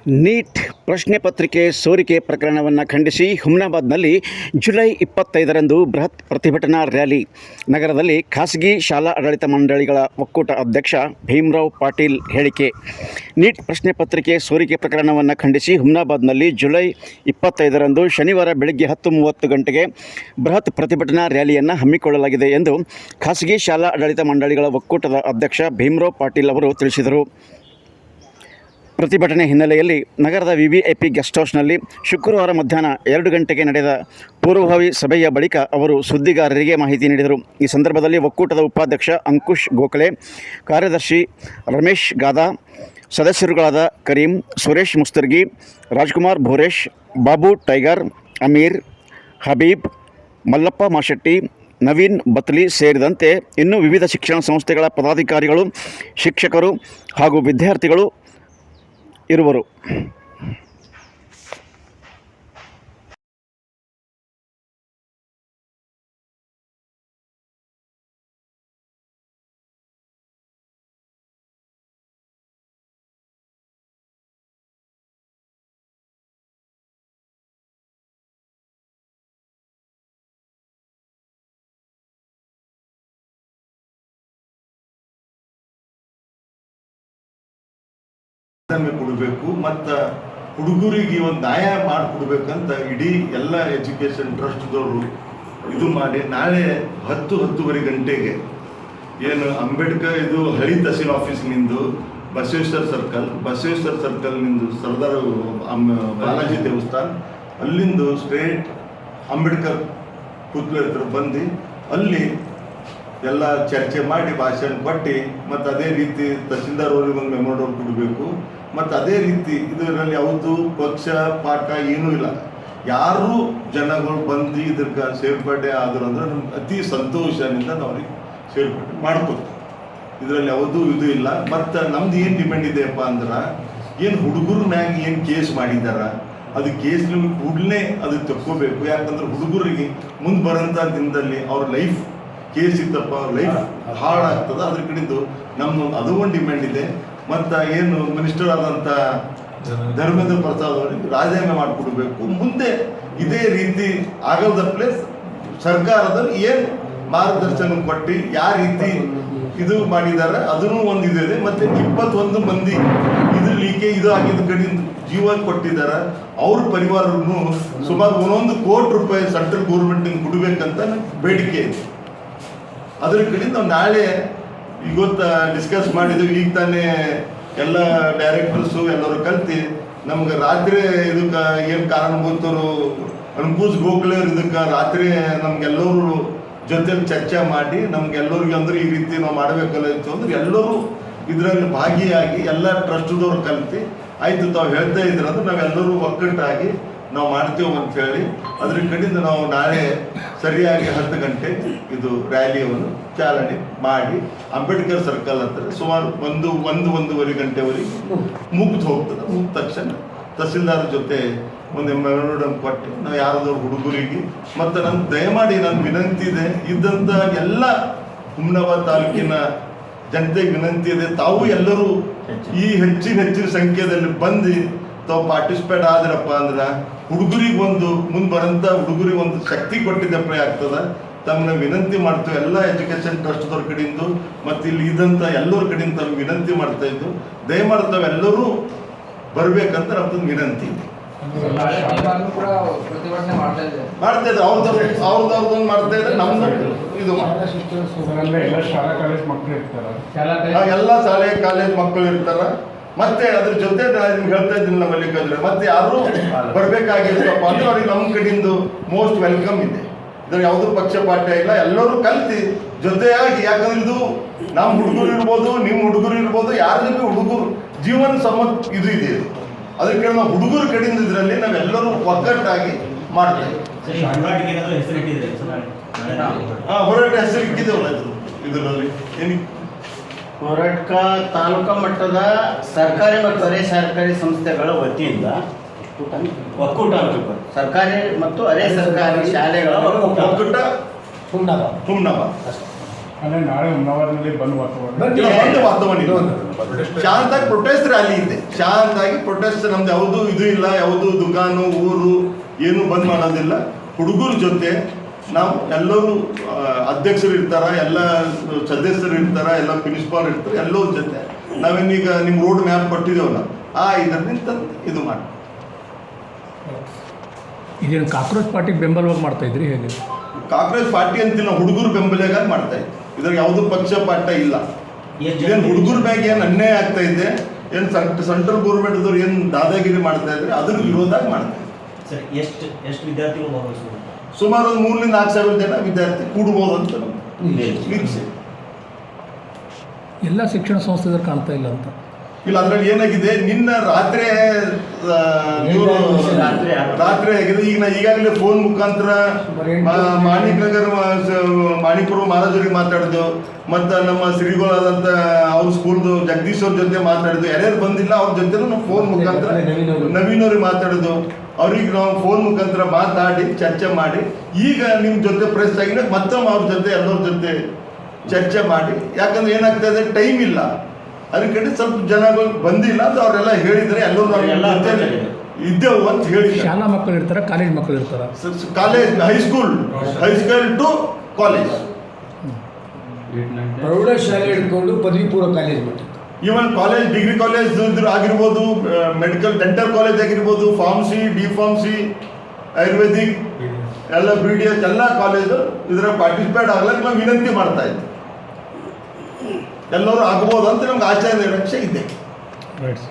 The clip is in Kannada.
ನೀಟ್ ಪ್ರಶ್ನೆ ಪತ್ರಿಕೆ ಸೋರಿಕೆ ಪ್ರಕರಣವನ್ನು ಖಂಡಿಸಿ ಹುಮ್ನಾಬಾದ್ನಲ್ಲಿ ಜುಲೈ 25ರಂದು ಬೃಹತ್ ಪ್ರತಿಭಟನಾ ರ್ಯಾಲಿ. ನಗರದಲ್ಲಿ ಖಾಸಗಿ ಶಾಲಾ ಆಡಳಿತ ಮಂಡಳಿಗಳ ಒಕ್ಕೂಟ ಅಧ್ಯಕ್ಷ ಭೀಮರಾವ್ ಪಾಟೀಲ್ ಹೇಳಿಕೆ. ನೀಟ್ ಪ್ರಶ್ನೆ ಪತ್ರಿಕೆ ಸೋರಿಕೆ ಪ್ರಕರಣವನ್ನು ಖಂಡಿಸಿ ಹುಮ್ನಾಬಾದ್ನಲ್ಲಿ ಜುಲೈ 25ರಂದು ಶನಿವಾರ ಬೆಳಗ್ಗೆ 10:30 ಗಂಟೆಗೆ ಬೃಹತ್ ಪ್ರತಿಭಟನಾ ರ್ಯಾಲಿಯನ್ನು ಹಮ್ಮಿಕೊಳ್ಳಲಾಗಿದೆ ಎಂದು ಖಾಸಗಿ ಶಾಲಾ ಆಡಳಿತ ಮಂಡಳಿಗಳ ಒಕ್ಕೂಟದ ಅಧ್ಯಕ್ಷ ಭೀಮರಾವ್ ಪಾಟೀಲ್ ಅವರು ತಿಳಿಸಿದರು. ಪ್ರತಿಭಟನೆ ಹಿನ್ನೆಲೆಯಲ್ಲಿ ನಗರದ ವಿವಿಐಪಿ ಗೆಸ್ಟ್ ಹೌಸ್ನಲ್ಲಿ ಶುಕ್ರವಾರ ಮಧ್ಯಾಹ್ನ 2 ಗಂಟೆಗೆ ನಡೆದ ಪೂರ್ವಭಾವಿ ಸಭೆಯ ಬಳಿಕ ಅವರು ಸುದ್ದಿಗಾರರಿಗೆ ಮಾಹಿತಿ ನೀಡಿದರು. ಈ ಸಂದರ್ಭದಲ್ಲಿ ಒಕ್ಕೂಟದ ಉಪಾಧ್ಯಕ್ಷ ಅಂಕುಶ್ ಗೋಖಲೆ, ಕಾರ್ಯದರ್ಶಿ ರಮೇಶ್ ಗಾದಾ, ಸದಸ್ಯರುಗಳಾದ ಕರೀಂ, ಸುರೇಶ್ ಮುಸ್ತರ್ಗಿ, ರಾಜ್ಕುಮಾರ್ ಭೋರೇಶ್, ಬಾಬು ಟೈಗರ್, ಅಮೀರ್, ಹಬೀಬ್, ಮಲ್ಲಪ್ಪ ಮಾಶೆಟ್ಟಿ, ನವೀನ್ ಬತ್ಲಿ ಸೇರಿದಂತೆ ಇನ್ನೂ ವಿವಿಧ ಶಿಕ್ಷಣ ಸಂಸ್ಥೆಗಳ ಪದಾಧಿಕಾರಿಗಳು, ಶಿಕ್ಷಕರು ಹಾಗೂ ವಿದ್ಯಾರ್ಥಿಗಳು ಇರುವರು. ಕೊಡಬೇಕು ಮತ್ತು ಹುಡುಗರಿಗೆ ಒಂದು ನ್ಯಾಯ ಮಾಡಿಕೊಡ್ಬೇಕಂತ ಇಡೀ ಎಲ್ಲ ಎಜುಕೇಷನ್ ಟ್ರಸ್ಟ್ದವರು ಇದು ಮಾಡಿ ನಾಳೆ 10-10:30 ಗಂಟೆಗೆ ಏನು ಅಂಬೇಡ್ಕರ್ ಇದು ಹಳಿ ತಹಸೀಲ್ ಆಫೀಸ್ನಿಂದ ಬಸವೇಶ್ವರ ಸರ್ಕಲ್ನಿಂದ ಸರ್ದಾರ್ ಬಾಲಾಜಿ ದೇವಸ್ಥಾನ ಅಲ್ಲಿಂದ ಸ್ಟ್ರೇಟ್ ಅಂಬೇಡ್ಕರ್ ಪುತ್ಲ ಹತ್ರ ಬಂದು ಅಲ್ಲಿ ಎಲ್ಲ ಚರ್ಚೆ ಮಾಡಿ ಭಾಷಣ ಕೊಟ್ಟು ಮತ್ತು ಅದೇ ರೀತಿ ತಹಸೀಲ್ದಾರ್ ಅವರಿಗೆ ಒಂದು ಮೆಮೊರಂಡಮ್ ಕೊಡಬೇಕು. ಮತ್ತು ಅದೇ ರೀತಿ ಇದರಲ್ಲಿ ಯಾವುದು ಪಕ್ಷ ಪಾಠ ಏನೂ ಇಲ್ಲ, ಯಾರು ಜನಗಳು ಬಂದು ಇದಕ್ಕೆ ಸೇರ್ಪಡೆ ಆದರು ಅಂದ್ರೆ ನಮ್ಗೆ ಅತಿ ಸಂತೋಷದಿಂದ ನಾವು ಅವ್ರಿಗೆ ಸೇರ್ಪಡೆ ಮಾಡ್ಕೊತೀವಿ. ಇದರಲ್ಲಿ ಯಾವುದೂ ಇದು ಇಲ್ಲ. ಮತ್ತು ನಮ್ದು ಏನು ಡಿಮ್ಯಾಂಡ್ ಇದೆಯಪ್ಪ ಅಂದ್ರೆ ಏನು ಹುಡುಗರ ಮ್ಯಾಗ ಏನು ಕೇಸ್ ಮಾಡಿದಾರ ಅದು ಕೇಸ್ ನಿಮಗೆ ಕೂಡಲೇ ಅದು ತಕ್ಕೋಬೇಕು. ಯಾಕಂದ್ರೆ ಹುಡುಗರಿಗೆ ಮುಂದೆ ಬರೋಂಥ ದಿನದಲ್ಲಿ ಅವ್ರ ಲೈಫ್ ಕೇಸ್ ಇತ್ತಪ್ಪ ಲೈಫ್ ಹಾಳಾಗ್ತದೆ. ಅದ್ರ ಕಡೆದು ನಮ್ಮದು ಅದು ಒಂದು ಡಿಮ್ಯಾಂಡ್ ಇದೆ. ಮತ್ತು ಏನು ಮಿನಿಸ್ಟರ್ ಆದಂಥ ಧರ್ಮೇಂದ್ರ ಪ್ರಸಾದ್ ಅವರಿಗೆ ರಾಜೀನಾಮೆ ಮಾಡಿಕೊಡ್ಬೇಕು. ಮುಂದೆ ಇದೇ ರೀತಿ ಆಗಲ್ದ ಪ್ಲೇಸ್ ಸರ್ಕಾರದಲ್ಲಿ ಏನು ಮಾರ್ಗದರ್ಶನ ಕೊಟ್ಟು ಯಾವ ರೀತಿ ಇದು ಮಾಡಿದ್ದಾರೆ ಅದನ್ನು ಒಂದು ಇದೆ. ಮತ್ತು 21 ಮಂದಿ ಇದು ಲೀಕೇಜ್ ಇದು ಆಗಿದ್ದ ಕಡೆಯಿಂದ ಜೀವ ಕೊಟ್ಟಿದ್ದಾರೆ. ಅವ್ರ ಪರಿವಾರನು ಸುಮಾರು 1 ಕೋಟಿ ರೂಪಾಯಿ ಸೆಂಟ್ರಲ್ ಗೌರ್ಮೆಂಟಿಂದ ಕೊಡಬೇಕಂತ ಬೇಡಿಕೆ ಇದೆ. ಅದ್ರ ಕಡೆ ನಾವು ನಾಳೆ ಇವತ್ತು ಡಿಸ್ಕಸ್ ಮಾಡಿದ್ವಿ. ಈಗ ತಾನೇ ಎಲ್ಲ ಡೈರೆಕ್ಟರ್ಸು ಎಲ್ಲರೂ ಕಲ್ತು ನಮ್ಗೆ ರಾತ್ರಿ ಇದಕ್ಕೆ ಏನು ಕಾರಣಭೂತರು ಅಂಕುಶ್ ಗೋಖಲೆ ಇದಕ್ಕೆ ರಾತ್ರಿ ನಮ್ಗೆಲ್ಲರೂ ಜೊತೆಲಿ ಚರ್ಚೆ ಮಾಡಿ ನಮ್ಗೆಲ್ಲರಿಗೆ ಅಂದ್ರೆ ಈ ರೀತಿ ನಾವು ಮಾಡಬೇಕಲ್ಲ ಇತ್ತು ಅಂದ್ರೆ ಎಲ್ಲರೂ ಇದರಲ್ಲಿ ಭಾಗಿಯಾಗಿ ಎಲ್ಲ ಟ್ರಸ್ಟ್ದವ್ರು ಕಲ್ತು ಆಯಿತು ತಾವು ಹೇಳ್ತಾ ಇದ್ರಂದ್ರೆ ನಾವೆಲ್ಲರೂ ಒಕ್ಕಟ್ಟಾಗಿ ನಾವು ಮಾಡ್ತೇವೆ ಅಂತ ಹೇಳಿ ಅದ್ರ ಕಡೆಯಿಂದ ನಾವು ನಾಳೆ ಸರಿಯಾಗಿ 10 ಗಂಟೆ ಇದು ರ್ಯಾಲಿಯನ್ನು ಚಾಲನೆ ಮಾಡಿ ಅಂಬೇಡ್ಕರ್ ಸರ್ಕಲ್ ಹತ್ರ ಸುಮಾರು 1-1:30 ಗಂಟೆವರೆಗೆ ಮುಗ್ದು ಹೋಗ್ತದೆ. ಮುಗಿದ ತಕ್ಷಣ ತಹಸೀಲ್ದಾರ್ ಜೊತೆ ಒಂದು ಮೆಮೊರಂಡಮ್ ಕೊಟ್ಟು ನಾವು ಯಾರಾದ್ರೂ ಹುಡುಗರಿಗೆ ಮತ್ತು ನನ್ನ ದಯಮಾಡಿ ನನ್ನ ವಿನಂತಿ ಇದೆ, ಇದ್ದಂಥ ಎಲ್ಲ ಹುಮ್ನಾಬಾದ್ ತಾಲೂಕಿನ ಜನತೆಗೆ ವಿನಂತಿ ಇದೆ, ತಾವು ಎಲ್ಲರೂ ಈ ಹೆಚ್ಚಿನ ಸಂಖ್ಯೆಯಲ್ಲಿ ಬಂದು ತಾವು ಪಾರ್ಟಿಸಿಪೇಟ್ ಆದ್ರಪ್ಪ ಅಂದ್ರೆ ಹುಡುಗರಿಗೆ ಒಂದು ಮುಂದೆ ಬರೋಂಥ ಹುಡುಗರಿಗೆ ಒಂದು ಶಕ್ತಿ ಕೊಟ್ಟಿದ್ದಪ್ಪ ಆಗ್ತದೆ. ತಮ್ಮನ್ನ ವಿನಂತಿ ಮಾಡ್ತೇವೆ ಎಲ್ಲ ಎಜುಕೇಷನ್ ಟ್ರಸ್ಟ್ದವ್ರ ಕಡೆಯಿಂದ ಮತ್ತು ಇಲ್ಲಿ ಇದ್ದಂಥ ಎಲ್ಲರ ಕಡೆಯಿಂದ ತಮ್ಗೆ ವಿನಂತಿ ಮಾಡ್ತಾ ಇದ್ದು ದಯಮಾಡ್ತಾವೆ ಎಲ್ಲರೂ ಬರ್ಬೇಕಂತ ನಮ್ದೊಂದು ವಿನಂತಿ ಇದೆ. ಮಾಡ್ತಾ ಇದ್ದಾರೆ ಅವ್ರದ್ದೊಂದು ಮಾಡ್ತಾ ಇದ್ದಾರೆ. ನಮ್ದು ಇದು ಎಲ್ಲ ಶಾಲೆ ಕಾಲೇಜ್ ಮಕ್ಕಳು ಇರ್ತಾರ. ಮತ್ತೆ ಅದ್ರ ಜೊತೆ ನಿಮ್ಗೆ ಹೇಳ್ತಾ ಇದ್ದೀನಿ ನಮ್ಮ ಮಲ್ಲಿಕಾರ್ಜುನ ಮತ್ತೆ ಯಾರು ಬರ್ಬೇಕಾಗಿರ್ತಪ್ಪ ಅಂದ್ರೆ ಅವ್ರಿಗೆ ನಮ್ಮ ಕಡೆಯಿಂದ ಮೋಸ್ಟ್ ವೆಲ್ಕಮ್ ಇದೆ. ಇದ್ರ ಯಾವುದೂ ಪಕ್ಷಪಾಠ ಇಲ್ಲ, ಎಲ್ಲರೂ ಕಲ್ತು ಜೊತೆಯಾಗಿ. ಯಾಕಂದ್ರೆ ಇದು ನಮ್ಮ ಹುಡುಗರು ಇರ್ಬೋದು, ನಿಮ್ಮ ಹುಡುಗರು ಇರ್ಬೋದು, ಯಾರಿಗೂ ಹುಡುಗರು ಜೀವನ ಇದು ಇದೆ. ಅದಕ್ಕೆ ನಾವು ಹುಡುಗರ ಕಡೆಯಿಂದ ಇದರಲ್ಲಿ ನಾವೆಲ್ಲರೂ ಒಗ್ಗಟ್ಟಾಗಿ ಮಾಡ್ತೇವೆ. ಹೋರಾಟ ಹೆಸರು ಇಟ್ಟಿದ್ದೇವಲ್ಲ ಇದರಲ್ಲಿ ಏನಿಗೆ ಹೋರಾಟ ತಾಲೂಕಾ ಮಟ್ಟದ ಸರ್ಕಾರಿ ಮತ್ತು ಅರೆ ಸರ್ಕಾರಿ ಸಂಸ್ಥೆಗಳ ವತಿಯಿಂದ ಒಕ್ಕೂಟ ಸರ್ಕಾರಿ ಮತ್ತು ಅರೆ ಸರ್ಕಾರಿ ಶಾಲೆಗಳ ಒಕ್ಕೂಟ ಹುಮ್ನಾಬಾದ್ ಅಂದರೆ ನಾಳೆ ಹುಮ್ನಾಬಾದ್ನಲ್ಲಿ ಬಂದ್ ವಾತಾವರಣ ಇಲ್ಲ, ಬಂದ್ ವಾತಾವರಣ ಇಲ್ಲ. ಶಾಂತಾಗಿ ಪ್ರೊಟೆಸ್ಟ್ ರ್ಯಾಲಿ ಇದೆ. ಶಾಂತಾಗಿ ಪ್ರೊಟೆಸ್ಟ್, ನಮ್ದು ಯಾವುದು ಇದು ಇಲ್ಲ, ಯಾವುದು ದುಕಾನು ಊರು ಏನು ಬಂದ್ ಮಾಡೋದಿಲ್ಲ. ಹುಡುಗರ ಜೊತೆ ನಾವು ಎಲ್ಲರೂ ಅಧ್ಯಕ್ಷರು ಇರ್ತಾರ, ಎಲ್ಲ ಸದಸ್ಯರು ಇರ್ತಾರ, ಎಲ್ಲ ಪ್ರಿನ್ಸಿಪಾಲ್ ಇರ್ತಾರೆ, ಎಲ್ಲರ ಜೊತೆ ನಾವೇನೀಗ ನಿಮ್ಮ ರೋಡ್ ಮ್ಯಾಪ್ ಕೊಟ್ಟಿದ್ದೇವಲ್ಲ ಇದರಿಂದ ಇದು ಮಾಡಿ. ಇದೇನು ಕಾಕ್ರೋಚ್ ಪಾರ್ಟಿಗೆ ಬೆಂಬಲವಾಗಿ ಮಾಡ್ತಾ ಇದ್ರಿ ಹೇಗೆ? ಕಾಂಗ್ರೆಸ್ ಪಾರ್ಟಿ ಅಂತಿಲ್ಲ, ಹುಡುಗರು ಬೆಂಬಲಿಗಾಗಿ ಮಾಡ್ತಾ ಇತ್ತು. ಇದ್ರಾಗ ಯಾವುದು ಪಕ್ಷಪಾತ ಇಲ್ಲ. ಇದೇನು ಹುಡುಗರ ಮ್ಯಾಗ ಏನು ಅನ್ಯಾಯ ಆಗ್ತಾ ಇದೆ, ಏನು ಸೆಂಟ್ರಲ್ ಗೌರ್ಮೆಂಟ್ ಅದವ್ರು ಏನು ದಾದಾಗಿರಿ ಮಾಡ್ತಾ ಇದ್ರೆ ಅದ್ರ ವಿರೋಧಾಗಿ ಮಾಡ್ತಾ ಇದ್ದಾರೆ. ಸರ್ ಎಷ್ಟು ವಿದ್ಯಾರ್ಥಿಗಳು ಭಾಗವಹಿಸುವುದು? ಸುಮಾರು ಒಂದು 3,000 ರಿಂದ 4,000 ಜನ ವಿದ್ಯಾರ್ಥಿ ಕೂಡ್ಬೋದು ಅಂತ ನಿರೀಕ್ಷೆ. ಎಲ್ಲ ಶಿಕ್ಷಣ ಸಂಸ್ಥೆಗಳು ಕಾಣ್ತಾ ಇಲ್ಲ ಅಂತ. ಇಲ್ಲ, ಅದ್ರಲ್ಲಿ ಏನಾಗಿದೆ, ನಿನ್ನ ರಾತ್ರಿ ಇವರು ರಾತ್ರಿ ಆಗಿದೆ. ಈಗ ನಾ ಈಗಾಗಲೇ ಫೋನ್ ಮುಖಾಂತರ ಮಾಣಿಕಪುರ ಮಹಾರಾಜರಿಗೆ ಮಾತಾಡಿದೆವು, ಮತ್ತು ನಮ್ಮ ಶ್ರೀಗಳಾದಂಥ ಅವ್ರ ಸ್ಕೂಲ್ದು ಜಗದೀಶ್ ಅವ್ರ ಜೊತೆ ಮಾತಾಡಿದ್ವು. ಯಾರ್ಯಾರು ಬಂದಿಲ್ಲ ಅವ್ರ ಜೊತೆ ನಾವು ಫೋನ್ ಮುಖಾಂತರ ನವೀನ್ ಅವ್ರಿಗೆ ಮಾತಾಡಿದೆವು. ಅವ್ರಿಗೆ ನಾವು ಫೋನ್ ಮುಖಾಂತರ ಮಾತಾಡಿ ಚರ್ಚೆ ಮಾಡಿ, ಈಗ ನಿಮ್ಮ ಜೊತೆ ಪ್ರೆಸ್ ಆಗಿನ ಮತ್ತೊಮ್ಮೆ ಅವ್ರ ಜೊತೆ ಎಲ್ಲರ ಜೊತೆ ಚರ್ಚೆ ಮಾಡಿ, ಯಾಕಂದ್ರೆ ಏನಾಗ್ತಾ ಇದೆ, ಟೈಮ್ ಇಲ್ಲ. ಅದ್ರ ಕಡೆ ಸ್ವಲ್ಪ ಜನಗಳು ಬಂದಿಲ್ಲ ಅಂತ ಅವರೆಲ್ಲ ಹೇಳಿದ್ರೆ ಎಲ್ಲರೂ ನಾವು ಇದ್ದೆವು ಅಂತ ಹೇಳಿ. ಶಾಲಾ ಮಕ್ಕಳು ಇರ್ತಾರ, ಕಾಲೇಜ್ ಮಕ್ಕಳು ಇರ್ತಾರ? ಕಾಲೇಜ್, ಹೈಸ್ಕೂಲ್ ಟು ಕಾಲೇಜ್, ಪ್ರೌಢಶಾಲೆ ಹಿಡ್ಕೊಂಡು ಪದವಿ ಪೂರ್ವ ಕಾಲೇಜ್ ಮಟ್ಟ, ಈವನ್ ಕಾಲೇಜ್, ಡಿಗ್ರಿ ಕಾಲೇಜ್ ಆಗಿರ್ಬೋದು, ಮೆಡಿಕಲ್ ಡೆಂಟಲ್ ಕಾಲೇಜ್ ಆಗಿರ್ಬೋದು, ಫಾರ್ಮಸಿ, ಡಿ ಫಾರ್ಮಸಿ, ಆಯುರ್ವೇದಿಕ್ ಎಲ್ಲ BDS ಎಲ್ಲ ಕಾಲೇಜು ಇದರ ಪಾರ್ಟಿಸಿಪೇಟ್ ಆಗ್ಲಕ್ಕೆ ನಾವು ವಿನಂತಿ ಮಾಡ್ತಾ ಇದ್ವಿ. ಎಲ್ಲರೂ ಆಗ್ಬೋದು ಅಂತ ನಮ್ಗೆ ಆಚಾರ್ಯ ನಿರೀಕ್ಷೆ ಇದೆ. ರೈಟ್.